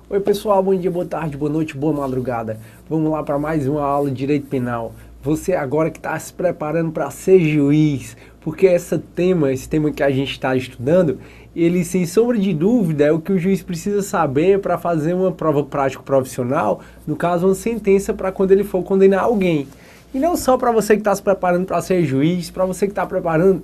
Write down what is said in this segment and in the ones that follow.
Oi pessoal, bom dia, boa tarde, boa noite, boa madrugada. Vamos lá para mais uma aula de Direito Penal. Você agora que está se preparando para ser juiz, porque esse tema que a gente está estudando, ele sem sombra de dúvida é o que o juiz precisa saber para fazer uma prova prática profissional, no caso uma sentença para quando ele for condenar alguém. E não só para você que está se preparando para ser juiz, para você que está preparando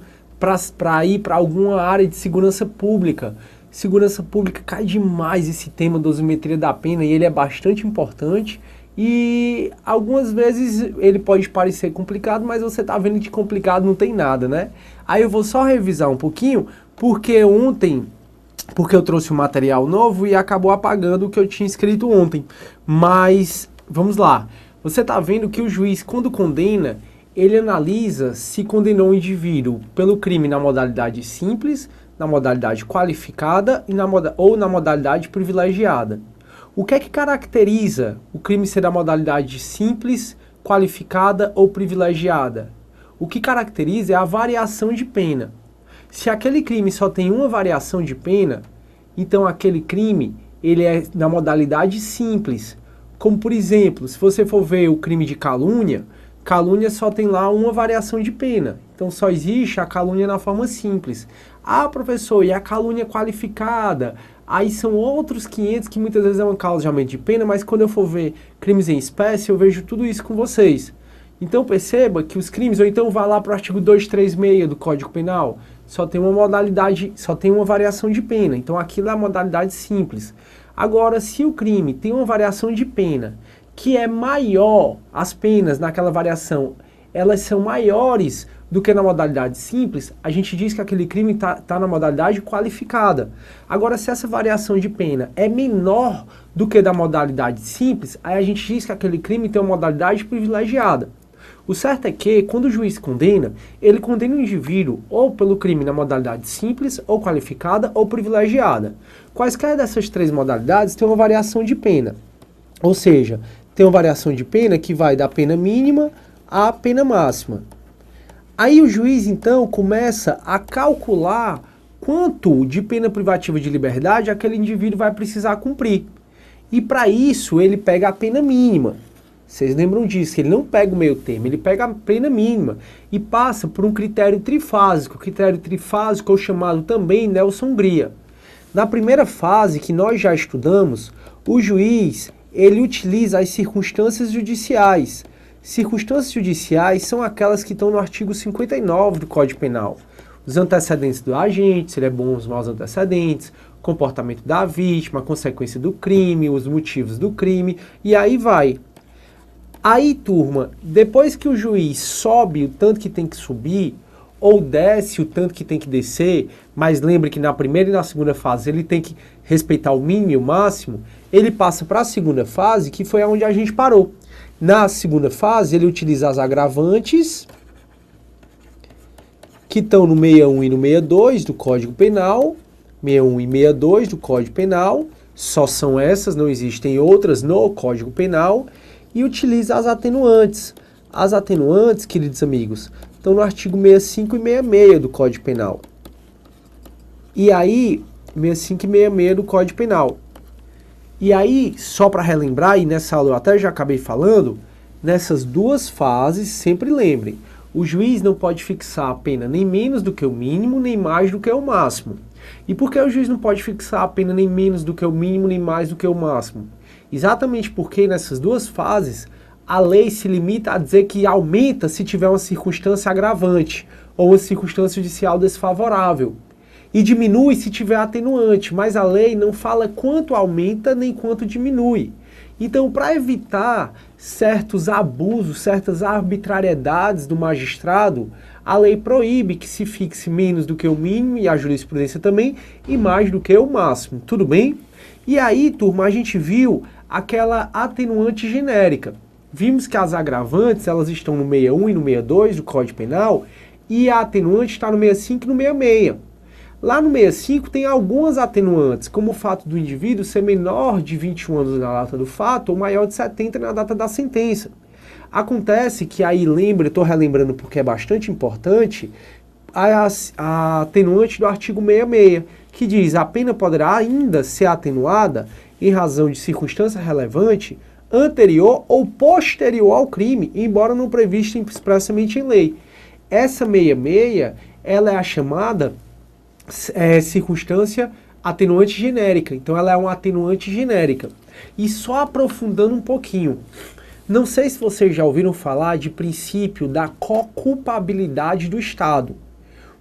para ir para alguma área de segurança pública. Segurança pública cai demais esse tema dosimetria da pena e ele é bastante importante e algumas vezes ele pode parecer complicado, mas você tá vendo que complicado não tem nada, né? Aí eu vou só revisar um pouquinho, porque eu trouxe um material novo e acabou apagando o que eu tinha escrito ontem. Mas, vamos lá. Você tá vendo que o juiz, quando condena, ele analisa se condenou um indivíduo pelo crime na modalidade simples, na modalidade qualificada ou na modalidade privilegiada. O que é que caracteriza o crime ser da modalidade simples, qualificada ou privilegiada? O que caracteriza é a variação de pena. Se aquele crime só tem uma variação de pena, então aquele crime ele é na modalidade simples. Como, por exemplo, se você for ver o crime de calúnia, calúnia só tem lá uma variação de pena. Então só existe a calúnia na forma simples. Ah, professor, e a calúnia qualificada? Aí são outros 500 que muitas vezes é uma causa de aumento de pena, mas quando eu for ver crimes em espécie, eu vejo tudo isso com vocês. Então perceba que os crimes, ou então vá lá para o artigo 236 do Código Penal, só tem uma modalidade, só tem uma variação de pena. Então aquilo é a modalidade simples. Agora, se o crime tem uma variação de pena que é maior, as penas naquela variação, elas são maiores do que na modalidade simples, a gente diz que aquele crime tá na modalidade qualificada. Agora, se essa variação de pena é menor do que da modalidade simples, aí a gente diz que aquele crime tem uma modalidade privilegiada. O certo é que, quando o juiz condena, ele condena o indivíduo ou pelo crime na modalidade simples, ou qualificada, ou privilegiada. Quaisquer dessas três modalidades têm uma variação de pena. Ou seja, tem uma variação de pena que vai da pena mínima à pena máxima. Aí o juiz, então, começa a calcular quanto de pena privativa de liberdade aquele indivíduo vai precisar cumprir. E para isso, ele pega a pena mínima. Vocês lembram disso, que ele não pega o meio termo, ele pega a pena mínima e passa por um critério trifásico. O critério trifásico é o chamado também Nelson-Hungria. Na primeira fase, que nós já estudamos, o juiz ele utiliza as circunstâncias judiciais. Circunstâncias judiciais são aquelas que estão no artigo 59 do Código Penal. Os antecedentes do agente, se ele é bom ou os maus antecedentes, comportamento da vítima, a consequência do crime, os motivos do crime, e aí vai. Aí, turma, depois que o juiz sobe o tanto que tem que subir, ou desce o tanto que tem que descer, mas lembre que na primeira e na segunda fase ele tem que respeitar o mínimo e o máximo, ele passa para a segunda fase, que foi onde a gente parou. Na segunda fase, ele utiliza as agravantes, que estão no 61 e no 62 do Código Penal, 61 e 62 do Código Penal, só são essas, não existem outras no Código Penal, e utiliza as atenuantes. As atenuantes, queridos amigos, estão no artigo 65 e 66 do Código Penal. E aí, 65 e 66 do Código Penal. E aí, só para relembrar, e nessa aula eu até já acabei falando, nessas duas fases, sempre lembrem, o juiz não pode fixar a pena nem menos do que o mínimo, nem mais do que o máximo. E por que o juiz não pode fixar a pena nem menos do que o mínimo, nem mais do que o máximo? Exatamente porque nessas duas fases, a lei se limita a dizer que aumenta se tiver uma circunstância agravante ou uma circunstância judicial desfavorável. E diminui se tiver atenuante, mas a lei não fala quanto aumenta nem quanto diminui. Então, para evitar certos abusos, certas arbitrariedades do magistrado, a lei proíbe que se fixe menos do que o mínimo, e a jurisprudência também, e mais do que o máximo. Tudo bem? E aí, turma, a gente viu aquela atenuante genérica. Vimos que as agravantes elas estão no 61 e no 62 do Código Penal, e a atenuante está no 65 e no 66. Lá no 65 tem algumas atenuantes, como o fato do indivíduo ser menor de 21 anos na data do fato ou maior de 70 na data da sentença. Acontece que aí, estou relembrando porque é bastante importante, a atenuante do artigo 66, que diz: a pena poderá ainda ser atenuada em razão de circunstância relevante anterior ou posterior ao crime, embora não prevista expressamente em lei. Essa 66, ela é a chamada circunstância atenuante genérica. Então ela é uma atenuante genérica. E só aprofundando um pouquinho, não sei se vocês já ouviram falar de princípio da co-culpabilidade do Estado.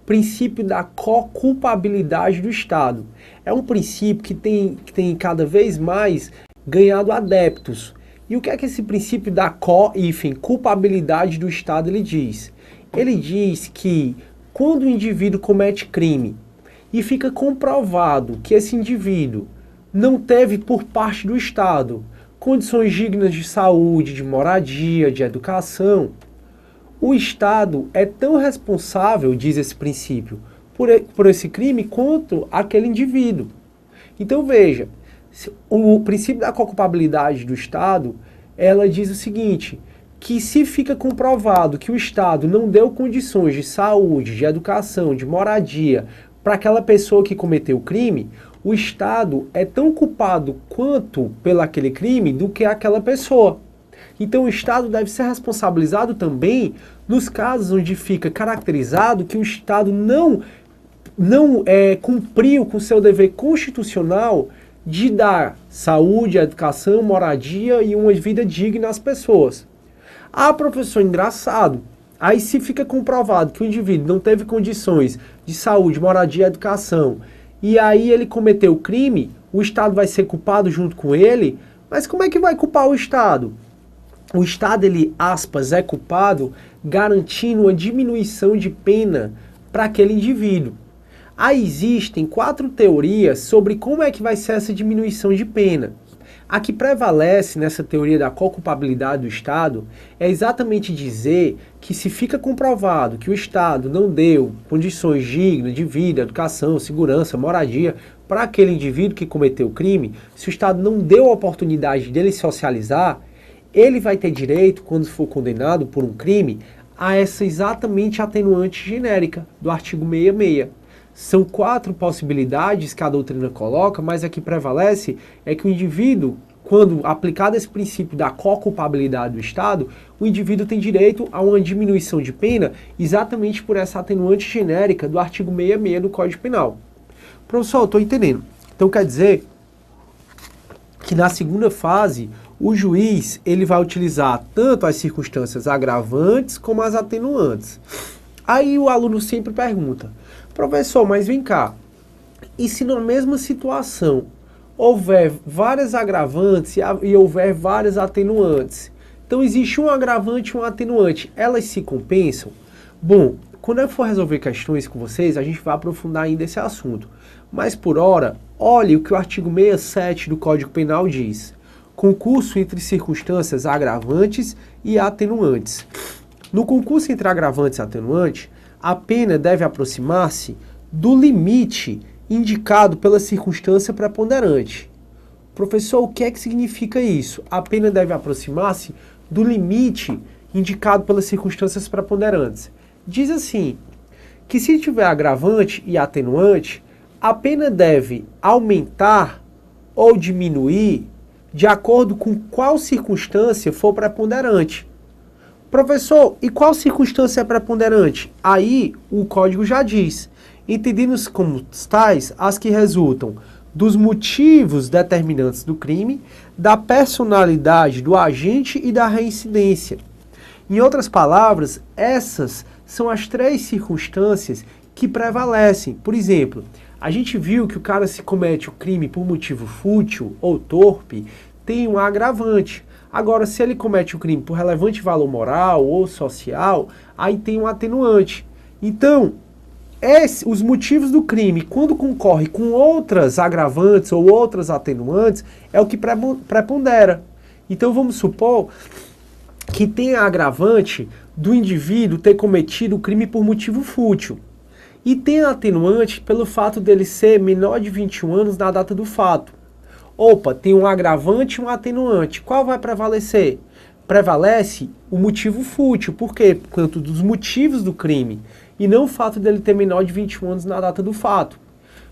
Princípio da co-culpabilidade do Estado. É um princípio que tem cada vez mais ganhado adeptos. E o que é que esse princípio da culpabilidade do Estado ele diz? Ele diz que quando o indivíduo comete crime e fica comprovado que esse indivíduo não teve por parte do Estado condições dignas de saúde, de moradia, de educação, o Estado é tão responsável, diz esse princípio, por esse crime quanto aquele indivíduo. Então veja, o princípio da culpabilidade do Estado, ela diz o seguinte, que se fica comprovado que o Estado não deu condições de saúde, de educação, de moradia para aquela pessoa que cometeu o crime, o Estado é tão culpado quanto pelo aquele crime do que aquela pessoa. Então o Estado deve ser responsabilizado também nos casos onde fica caracterizado que o Estado não cumpriu com seu dever constitucional de dar saúde, educação, moradia e uma vida digna às pessoas. Ah, professor, engraçado. Aí se fica comprovado que o indivíduo não teve condições de saúde, moradia e educação, e aí ele cometeu o crime, o Estado vai ser culpado junto com ele, mas como é que vai culpar o Estado? O Estado, ele, aspas, é culpado garantindo uma diminuição de pena para aquele indivíduo. Aí existem 4 teorias sobre como é que vai ser essa diminuição de pena. A que prevalece nessa teoria da co-culpabilidade do Estado é exatamente dizer que se fica comprovado que o Estado não deu condições dignas de vida, educação, segurança, moradia para aquele indivíduo que cometeu o crime, se o Estado não deu a oportunidade dele socializar, ele vai ter direito, quando for condenado por um crime, a essa exatamente atenuante genérica do artigo 66. São 4 possibilidades que a doutrina coloca, mas a que prevalece é que o indivíduo, quando aplicado esse princípio da co-culpabilidade do Estado, o indivíduo tem direito a uma diminuição de pena exatamente por essa atenuante genérica do artigo 66 do Código Penal. Professor, eu estou entendendo. Então quer dizer que na segunda fase, o juiz ele vai utilizar tanto as circunstâncias agravantes como as atenuantes. Aí o aluno sempre pergunta, professor, mas vem cá, e se na mesma situação houver várias agravantes e houver várias atenuantes, então existe um agravante e um atenuante, elas se compensam? Bom, quando eu for resolver questões com vocês, a gente vai aprofundar ainda esse assunto. Mas por hora, olhe o que o artigo 67 do Código Penal diz. Concurso entre circunstâncias agravantes e atenuantes. No concurso entre agravantes e atenuantes, a pena deve aproximar-se do limite indicado pela circunstância preponderante. Professor, o que é que significa isso? A pena deve aproximar-se do limite indicado pelas circunstâncias preponderantes. Diz assim, que se tiver agravante e atenuante, a pena deve aumentar ou diminuir de acordo com qual circunstância for preponderante. Professor, e qual circunstância é preponderante? Aí o código já diz, entendendo-se como tais as que resultam dos motivos determinantes do crime, da personalidade do agente e da reincidência. Em outras palavras, essas são as 3 circunstâncias que prevalecem. Por exemplo, a gente viu que o cara se comete o crime por motivo fútil ou torpe, tem um agravante. Agora, se ele comete o crime por relevante valor moral ou social, aí tem um atenuante. Então, os motivos do crime, quando concorre com outras agravantes ou outras atenuantes, é o que prepondera. Então, vamos supor que tem a agravante do indivíduo ter cometido o crime por motivo fútil. E tem a atenuante pelo fato dele ser menor de 21 anos na data do fato. Opa, tem um agravante e um atenuante. Qual vai prevalecer? Prevalece o motivo fútil. Por quê? Por conta dos motivos do crime. E não o fato dele ter menor de 21 anos na data do fato.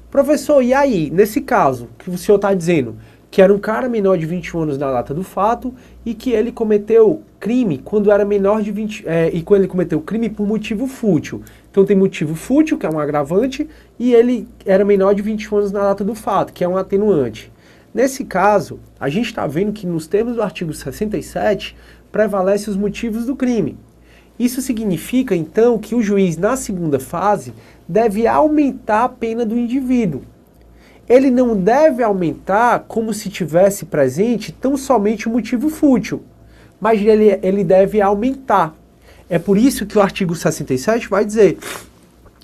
Professor, e aí? Nesse caso, que o senhor está dizendo, que era um cara menor de 21 anos na data do fato e que ele cometeu crime quando era menor de 20... e quando ele cometeu crime por motivo fútil. Então tem motivo fútil, que é um agravante, e ele era menor de 21 anos na data do fato, que é um atenuante. Nesse caso, a gente está vendo que nos termos do artigo 67, prevalece os motivos do crime. Isso significa, então, que o juiz, na segunda fase, deve aumentar a pena do indivíduo. Ele não deve aumentar como se tivesse presente tão somente o motivo fútil, mas ele deve aumentar. É por isso que o artigo 67 vai dizer,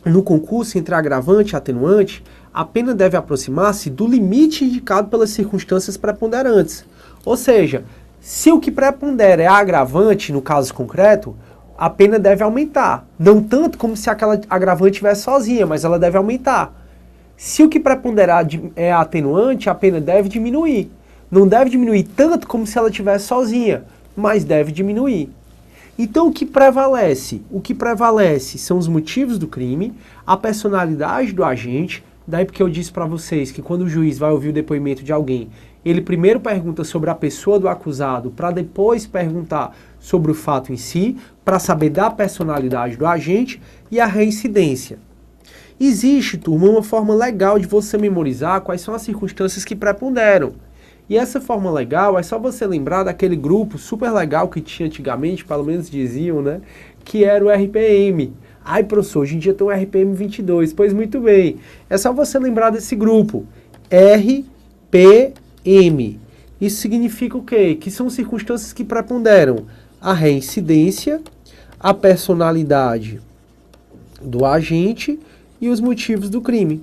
no concurso entre agravante e atenuante, a pena deve aproximar-se do limite indicado pelas circunstâncias preponderantes. Ou seja, se o que prepondera é agravante, no caso concreto, a pena deve aumentar. Não tanto como se aquela agravante estivesse sozinha, mas ela deve aumentar. Se o que preponderar é atenuante, a pena deve diminuir. Não deve diminuir tanto como se ela estivesse sozinha, mas deve diminuir. Então o que prevalece? O que prevalece são os motivos do crime, a personalidade do agente. Daí porque eu disse para vocês que quando o juiz vai ouvir o depoimento de alguém, ele primeiro pergunta sobre a pessoa do acusado, para depois perguntar sobre o fato em si, para saber da personalidade do agente e a reincidência. Existe, turma, uma forma legal de você memorizar quais são as circunstâncias que preponderam. E essa forma legal é só você lembrar daquele grupo super legal que tinha antigamente, pelo menos diziam, né? Que era o RPM. Ai, professor, hoje em dia tem o RPM 22. Pois muito bem. É só você lembrar desse grupo. RPM. Isso significa o quê? Que são circunstâncias que preponderam a reincidência, a personalidade do agente e os motivos do crime.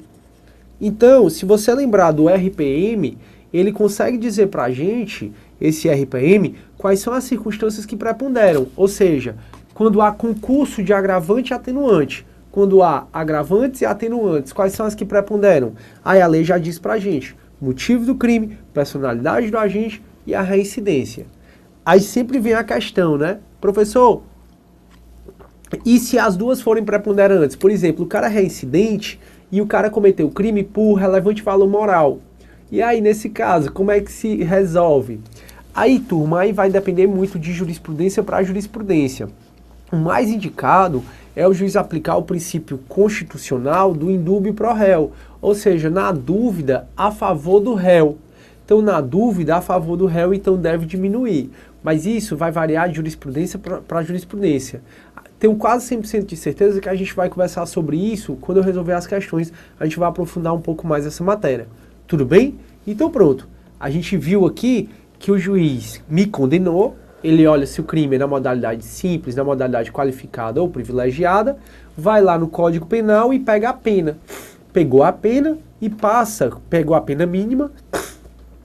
Então, se você lembrar do RPM, ele consegue dizer para a gente, esse RPM, quais são as circunstâncias que preponderam. Ou seja, quando há concurso de agravante e atenuante, quando há agravantes e atenuantes, quais são as que preponderam? Aí a lei já diz para a gente, motivo do crime, personalidade do agente e a reincidência. Aí sempre vem a questão, né? Professor, e se as duas forem preponderantes? Por exemplo, o cara é reincidente e o cara cometeu crime por relevante valor moral. E aí, nesse caso, como é que se resolve? Aí, turma, aí vai depender muito de jurisprudência para jurisprudência. O mais indicado é o juiz aplicar o princípio constitucional do indúbio pro réu, ou seja, na dúvida, a favor do réu. Então, na dúvida, a favor do réu, então deve diminuir. Mas isso vai variar de jurisprudência para jurisprudência. Tenho quase 100% de certeza que a gente vai conversar sobre isso quando eu resolver as questões. A gente vai aprofundar um pouco mais essa matéria. Tudo bem? Então pronto. A gente viu aqui que o juiz me condenou. Ele olha se o crime é na modalidade simples, na modalidade qualificada ou privilegiada. Vai lá no Código Penal e pega a pena. Pegou a pena e pegou a pena mínima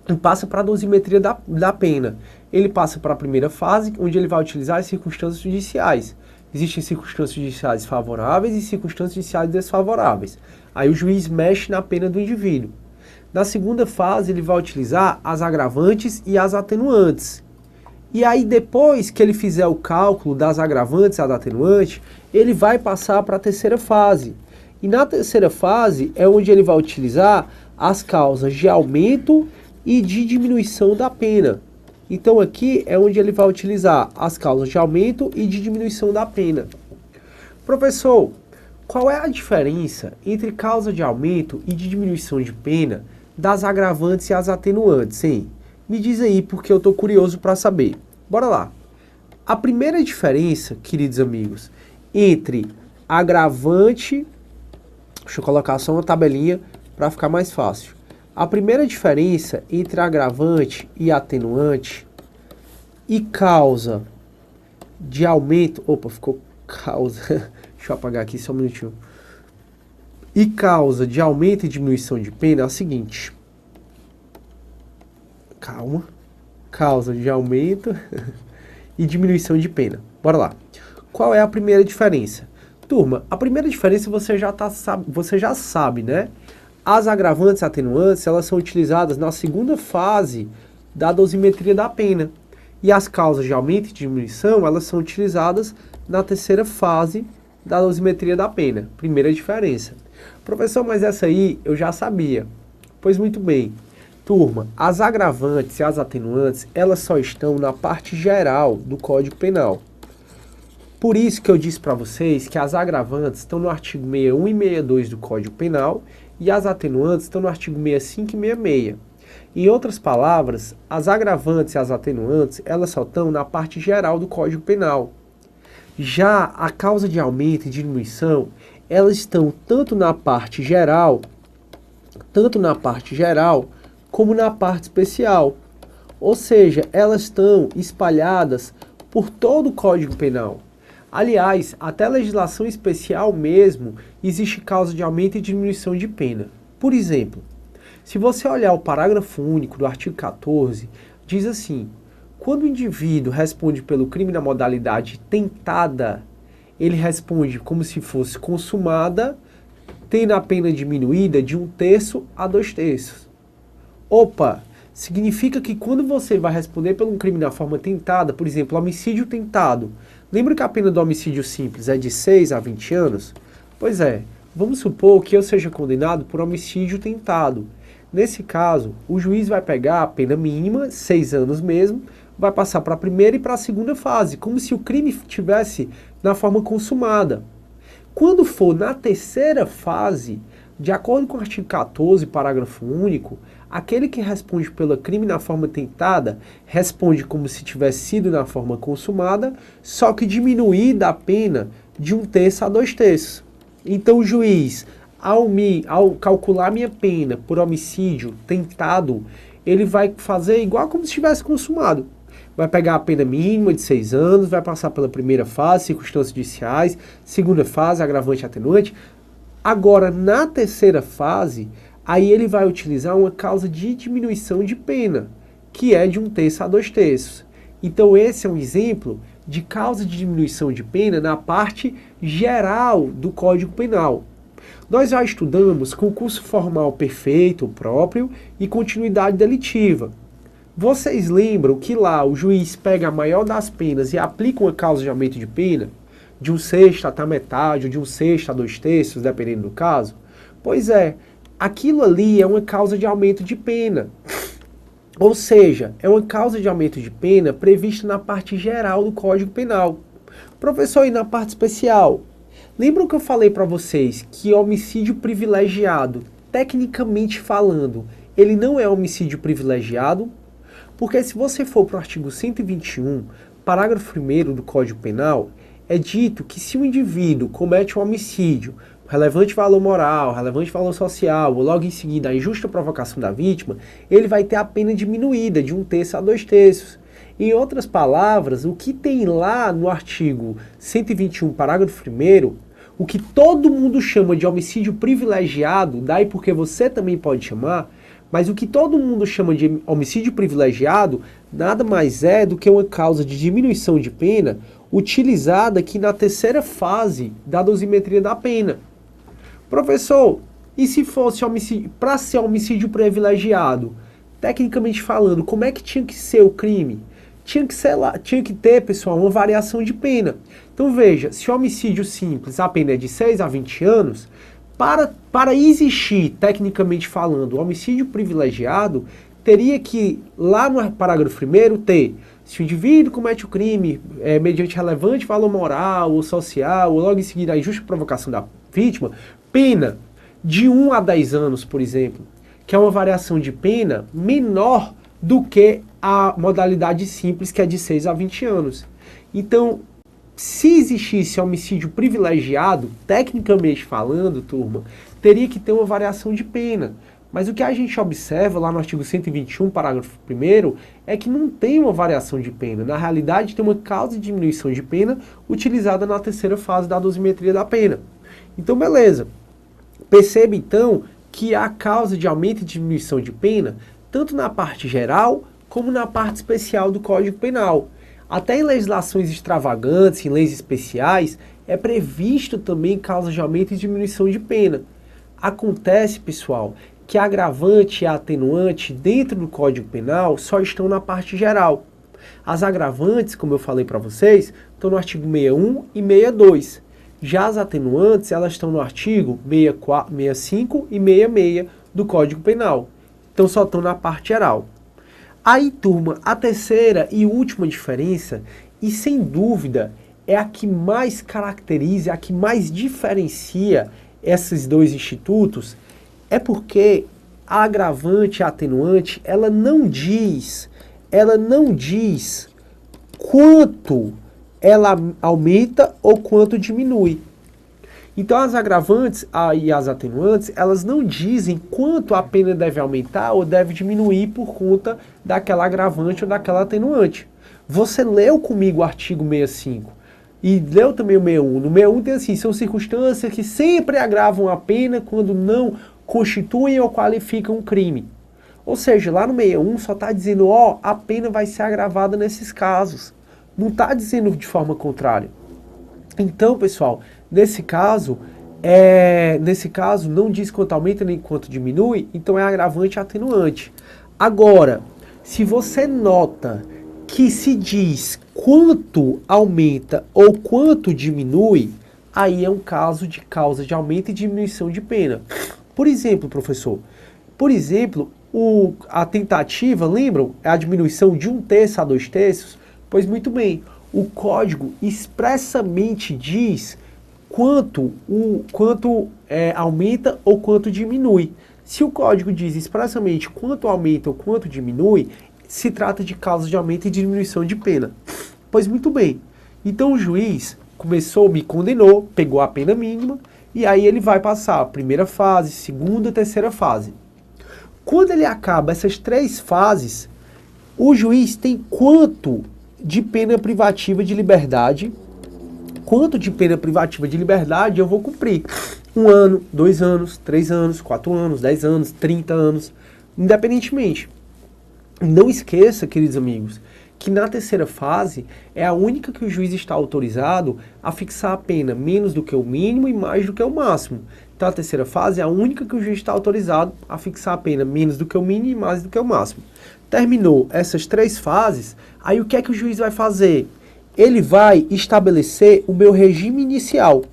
e passa para a dosimetria da pena. Ele passa para a primeira fase, onde ele vai utilizar as circunstâncias judiciais. Existem circunstâncias judiciais favoráveis e circunstâncias judiciais desfavoráveis. Aí o juiz mexe na pena do indivíduo. Na segunda fase, ele vai utilizar as agravantes e as atenuantes. E aí, depois que ele fizer o cálculo das agravantes e das atenuantes, ele vai passar para a terceira fase. E na terceira fase é onde ele vai utilizar as causas de aumento e de diminuição da pena. Então aqui é onde ele vai utilizar as causas de aumento e de diminuição da pena. Professor, qual é a diferença entre causa de aumento e de diminuição de pena das agravantes e as atenuantes, hein? Me diz aí, porque eu estou curioso para saber. Bora lá. A primeira diferença, queridos amigos, entre agravante... Deixa eu colocar só uma tabelinha para ficar mais fácil. A primeira diferença entre agravante e atenuante e causa de aumento... Opa, ficou causa... Deixa eu apagar aqui só um minutinho. E causa de aumento e diminuição de pena é a seguinte. Calma. Causa de aumento e diminuição de pena. Bora lá. Qual é a primeira diferença? Turma, a primeira diferença você já sabe, né? As agravantes e atenuantes, elas são utilizadas na segunda fase da dosimetria da pena. E as causas de aumento e diminuição, elas são utilizadas na terceira fase da dosimetria da pena. Primeira diferença. Professor, mas essa aí eu já sabia. Pois muito bem. Turma, as agravantes e as atenuantes, elas só estão na parte geral do Código Penal. Por isso que eu disse para vocês que as agravantes estão no artigo 61 e 62 do Código Penal e as atenuantes estão no artigo 65 e 66. Em outras palavras, as agravantes e as atenuantes, elas só estão na parte geral do Código Penal. Já a causa de aumento e diminuição, elas estão tanto na parte geral como na parte especial. Ou seja, elas estão espalhadas por todo o Código Penal. Aliás, até a legislação especial mesmo existe causa de aumento e diminuição de pena. Por exemplo, se você olhar o parágrafo único do artigo 14, diz assim: quando o indivíduo responde pelo crime na modalidade tentada, ele responde como se fosse consumada, tendo a pena diminuída de 1/3 a 2/3. Opa! Significa que quando você vai responder por um crime na forma tentada, por exemplo, homicídio tentado, lembra que a pena do homicídio simples é de 6 a 20 anos? Pois é, vamos supor que eu seja condenado por homicídio tentado. Nesse caso, o juiz vai pegar a pena mínima, 6 anos mesmo, vai passar para a primeira e para a segunda fase, como se o crime estivesse na forma consumada. Quando for na terceira fase, de acordo com o artigo 14, parágrafo único, aquele que responde pelo crime na forma tentada responde como se tivesse sido na forma consumada, só que diminuída a pena de 1/3 a 2/3. Então o juiz, ao calcular minha pena por homicídio tentado, ele vai fazer igual como se tivesse consumado. Vai pegar a pena mínima de 6 anos, vai passar pela primeira fase, circunstâncias judiciais, segunda fase, agravante e atenuante. Agora, na terceira fase, aí ele vai utilizar uma causa de diminuição de pena, que é de 1/3 a 2/3. Então esse é um exemplo de causa de diminuição de pena na parte geral do Código Penal. Nós já estudamos concurso formal perfeito, próprio e continuidade delitiva. Vocês lembram que lá o juiz pega a maior das penas e aplica uma causa de aumento de pena? De 1/6 até a metade, ou de 1/6 a 2/3, dependendo do caso? Pois é, aquilo ali é uma causa de aumento de pena. Ou seja, é uma causa de aumento de pena prevista na parte geral do Código Penal. Professor, e na parte especial? Lembram que eu falei para vocês que homicídio privilegiado, tecnicamente falando, ele não é homicídio privilegiado? Porque se você for para o artigo 121, parágrafo 1º do Código Penal, é dito que se o indivíduo comete um homicídio, relevante valor moral, relevante valor social, ou logo em seguida a injusta provocação da vítima, ele vai ter a pena diminuída de 1/3 a 2/3. Em outras palavras, o que tem lá no artigo 121, parágrafo 1º, o que todo mundo chama de homicídio privilegiado, daí porque você também pode chamar, mas o que todo mundo chama de homicídio privilegiado nada mais é do que uma causa de diminuição de pena utilizada aqui na terceira fase da dosimetria da pena. Professor, e se fosse homicídio, para ser homicídio privilegiado, tecnicamente falando, como é que tinha que ser o crime? Tinha que ter, pessoal, uma variação de pena. Então veja, se o homicídio simples a pena é de 6 a 20 anos, para existir, tecnicamente falando, o homicídio privilegiado, teria que, lá no parágrafo 1º, ter, se o indivíduo comete o crime mediante relevante valor moral ou social, ou logo em seguida a injusta provocação da vítima, pena de 1 a 10 anos, por exemplo, que é uma variação de pena menor do que a modalidade simples, que é de 6 a 20 anos. Então, se existisse homicídio privilegiado, tecnicamente falando, turma, teria que ter uma variação de pena. Mas o que a gente observa lá no artigo 121, parágrafo 1º, é que não tem uma variação de pena. Na realidade, tem uma causa de diminuição de pena utilizada na terceira fase da dosimetria da pena. Então, beleza. Perceba, então, que há causa de aumento e diminuição de pena, tanto na parte geral, como na parte especial do Código Penal. Até em legislações extravagantes, em leis especiais, é previsto também causa de aumento e diminuição de pena. Acontece, pessoal, que a agravante e a atenuante dentro do Código Penal só estão na parte geral. As agravantes, como eu falei para vocês, estão no artigo 61 e 62. Já as atenuantes, elas estão no artigo 64, 65 e 66 do Código Penal. Então só estão na parte geral. Aí, turma, a terceira e última diferença, e sem dúvida é a que mais caracteriza, a que mais diferencia esses dois institutos, é porque a agravante e a atenuante, ela não diz quanto ela aumenta ou quanto diminui. Então as agravantes e as atenuantes, elas não dizem quanto a pena deve aumentar ou deve diminuir por conta daquela agravante ou daquela atenuante. Você leu comigo o artigo 65 e leu também o 61. No 61 tem assim, são circunstâncias que sempre agravam a pena quando não constituem ou qualificam um crime. Ou seja, lá no 61 só está dizendo, ó, a pena vai ser agravada nesses casos. Não está dizendo de forma contrária. Então, pessoal, nesse caso não diz quanto aumenta nem quanto diminui, então é agravante e atenuante. Agora, se você nota que se diz quanto aumenta ou quanto diminui, aí é um caso de causa de aumento e diminuição de pena. Por exemplo, professor, a tentativa, lembram? É a diminuição de 1/3 a 2/3? Pois muito bem, o código expressamente diz quanto aumenta ou quanto diminui. Se o código diz expressamente quanto aumenta ou quanto diminui, se trata de causa de aumento e diminuição de pena. Pois muito bem, então o juiz me condenou, pegou a pena mínima, e aí ele vai passar a primeira fase, segunda, terceira fase. Quando ele acaba essas 3 fases, o juiz tem quanto de pena privativa de liberdade, eu vou cumprir. 1 ano, 2 anos, 3 anos, 4 anos, 10 anos, 30 anos, independentemente. Não esqueça, queridos amigos, que na terceira fase é a única que o juiz está autorizado a fixar a pena menos do que o mínimo e mais do que o máximo. Então a terceira fase é a única que o juiz está autorizado a fixar a pena menos do que o mínimo e mais do que o máximo. Terminou essas 3 fases, aí o que é que o juiz vai fazer? Ele vai estabelecer o meu regime inicial.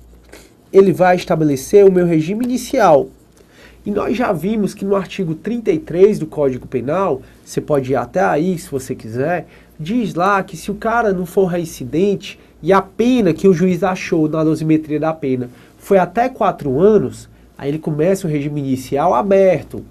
E nós já vimos que no artigo 33 do Código Penal, você pode ir até aí se você quiser, diz lá que se o cara não for reincidente e a pena que o juiz achou na dosimetria da pena foi até 4 anos, aí ele começa o regime inicial aberto.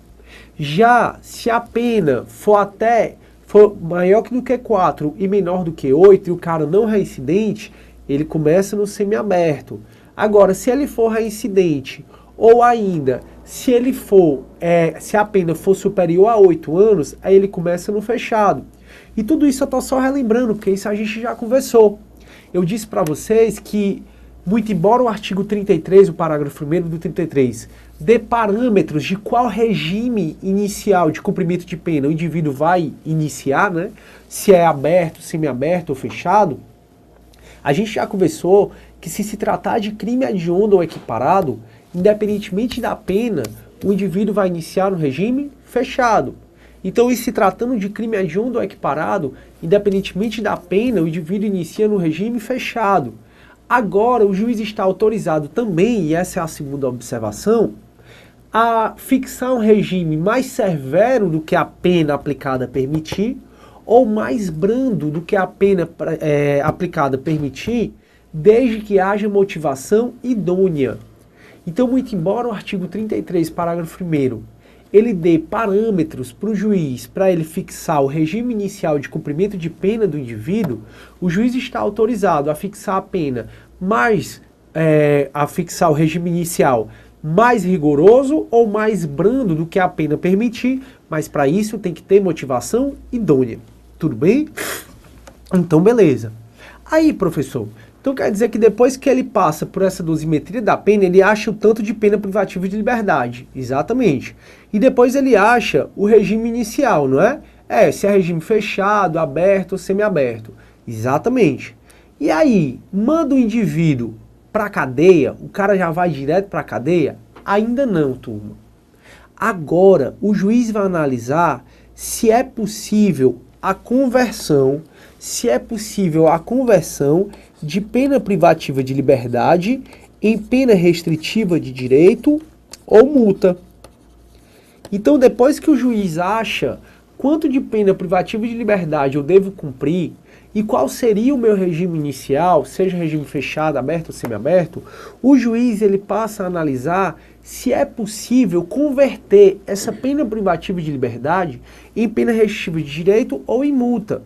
Já se a pena for maior do que 4 e menor do que 8 e o cara não reincidente, ele começa no semiaberto. Agora, se ele for reincidente ou ainda se a pena for superior a 8 anos, aí ele começa no fechado. E tudo isso eu estou só relembrando, porque isso a gente já conversou. Eu disse para vocês que, muito embora o artigo 33, o parágrafo 1º do 33, dê parâmetros de qual regime inicial de cumprimento de pena o indivíduo vai iniciar, né? Se é aberto, semiaberto ou fechado, a gente já conversou que se tratar de crime hediondo ou equiparado, independentemente da pena, o indivíduo vai iniciar no regime fechado. Então, se tratando de crime hediondo ou equiparado, independentemente da pena, o indivíduo inicia no regime fechado. Agora, o juiz está autorizado também, e essa é a segunda observação, a fixar um regime mais severo do que a pena aplicada permitir, ou mais brando do que a pena aplicada permitir, desde que haja motivação idônea. Então, muito embora o artigo 33, parágrafo 1º, ele dê parâmetros para o juiz, para ele fixar o regime inicial de cumprimento de pena do indivíduo, o juiz está autorizado a fixar a pena a fixar o regime inicial mais rigoroso ou mais brando do que a pena permitir, mas para isso tem que ter motivação idônea. Tudo bem? Então, beleza. Aí, professor, então quer dizer que depois que ele passa por essa dosimetria da pena, ele acha o tanto de pena privativa de liberdade. Exatamente. E depois ele acha o regime inicial, não é? Se é regime fechado, aberto ou semiaberto. Exatamente. E aí, manda o indivíduo para a cadeia, o cara já vai direto para a cadeia? Ainda não, turma. Agora, o juiz vai analisar se é possível a conversão de pena privativa de liberdade em pena restritiva de direito ou multa. Então, depois que o juiz acha quanto de pena privativa de liberdade eu devo cumprir e qual seria o meu regime inicial, seja regime fechado, aberto ou semiaberto, o juiz ele passa a analisar se é possível converter essa pena privativa de liberdade em pena restritiva de direito ou em multa.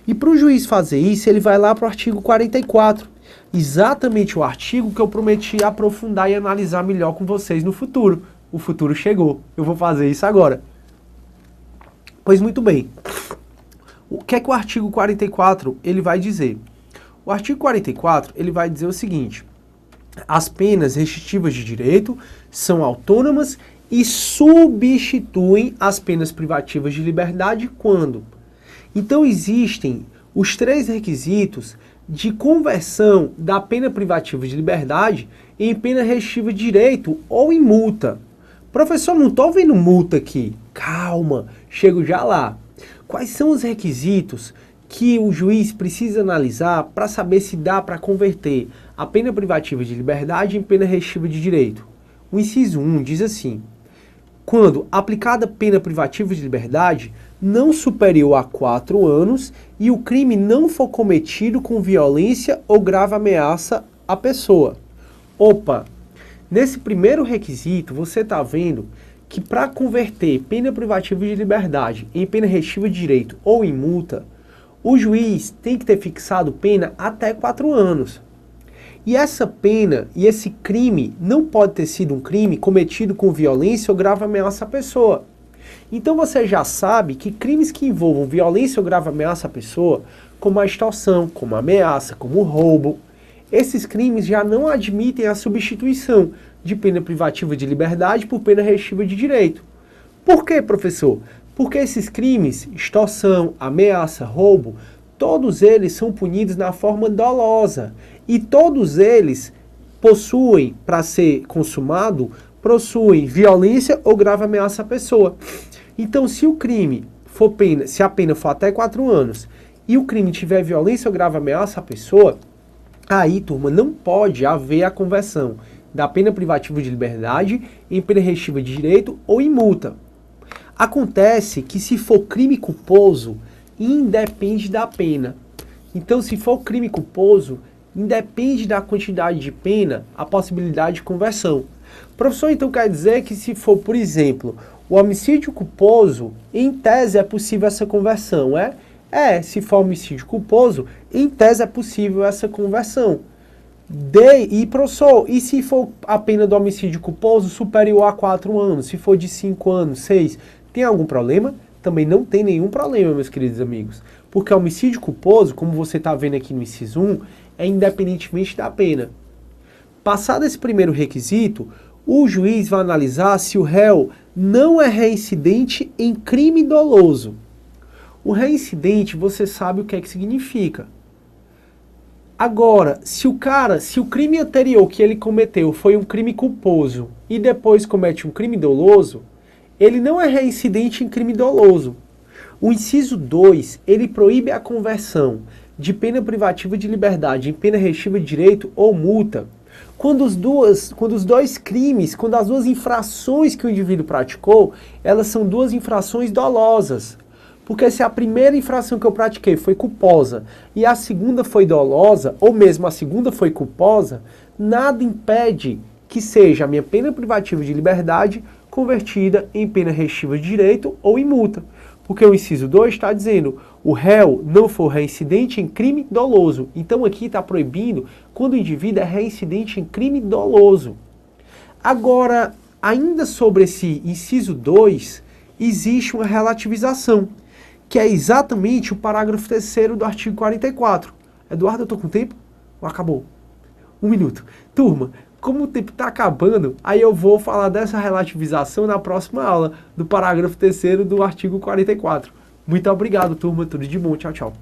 E para o juiz fazer isso, ele vai lá para o artigo 44, exatamente o artigo que eu prometi aprofundar e analisar melhor com vocês no futuro. O futuro chegou, eu vou fazer isso agora. Pois muito bem, o que é que o artigo 44 ele vai dizer? O artigo 44 ele vai dizer o seguinte: as penas restritivas de direito são autônomas e substituem as penas privativas de liberdade quando? Então existem os 3 requisitos de conversão da pena privativa de liberdade em pena restritiva de direito ou em multa. Professor, não estou vendo multa aqui. Calma, chego já lá. Quais são os requisitos que o juiz precisa analisar para saber se dá para converter a pena privativa de liberdade em pena restritiva de direito? O inciso 1 diz assim: quando aplicada pena privativa de liberdade não superior a 4 anos e o crime não for cometido com violência ou grave ameaça à pessoa. Opa! Nesse primeiro requisito, você está vendo que para converter pena privativa de liberdade em pena restritiva de direito ou em multa, o juiz tem que ter fixado pena até 4 anos. E essa pena e esse crime não pode ter sido um crime cometido com violência ou grave ameaça à pessoa. Então você já sabe que crimes que envolvam violência ou grave ameaça à pessoa, como a extorsão, como a ameaça, como o roubo, esses crimes já não admitem a substituição de pena privativa de liberdade por pena restritiva de direito. Por quê, professor? Porque esses crimes, extorsão, ameaça, roubo, todos eles são punidos na forma dolosa e todos eles possuem, para ser consumado, possuem violência ou grave ameaça à pessoa. Então, se o crime for pena, se a pena for até 4 anos e o crime tiver violência ou grave ameaça à pessoa, aí, turma, não pode haver a conversão da pena privativa de liberdade em pena restritiva de direito ou em multa. Acontece que se for crime culposo, independe da pena. Então, se for crime culposo, independe da quantidade de pena, a possibilidade de conversão. Professor, então quer dizer que se for, por exemplo, o homicídio culposo, em tese é possível essa conversão, é? Se for homicídio culposo, em tese é possível essa conversão. Professor, e se for a pena do homicídio culposo superior a 4 anos? Se for de 5 anos, 6, tem algum problema? Também não tem nenhum problema, meus queridos amigos. Porque o homicídio culposo, como você está vendo aqui no inciso 1, é independentemente da pena. Passado esse primeiro requisito, o juiz vai analisar se o réu não é reincidente em crime doloso. O reincidente, você sabe o que é que significa. Agora, se o crime anterior que ele cometeu foi um crime culposo e depois comete um crime doloso, ele não é reincidente em crime doloso. O inciso 2, ele proíbe a conversão de pena privativa de liberdade em pena restritiva de direito ou multa quando as duas infrações que o indivíduo praticou, elas são 2 infrações dolosas. Porque se a primeira infração que eu pratiquei foi culposa e a segunda foi dolosa, ou mesmo a segunda foi culposa, nada impede que seja a minha pena privativa de liberdade convertida em pena restritiva de direito ou em multa. Porque o inciso 2 está dizendo, o réu não for reincidente em crime doloso. Então aqui está proibindo quando o indivíduo é reincidente em crime doloso. Agora, ainda sobre esse inciso 2, existe uma relativização, que é exatamente o parágrafo 3º do artigo 44. Eduardo, eu estou com tempo? Ou acabou? 1 minuto. Turma, como o tempo está acabando, aí eu vou falar dessa relativização na próxima aula, do parágrafo 3º do artigo 44. Muito obrigado, turma. Tudo de bom. Tchau, tchau.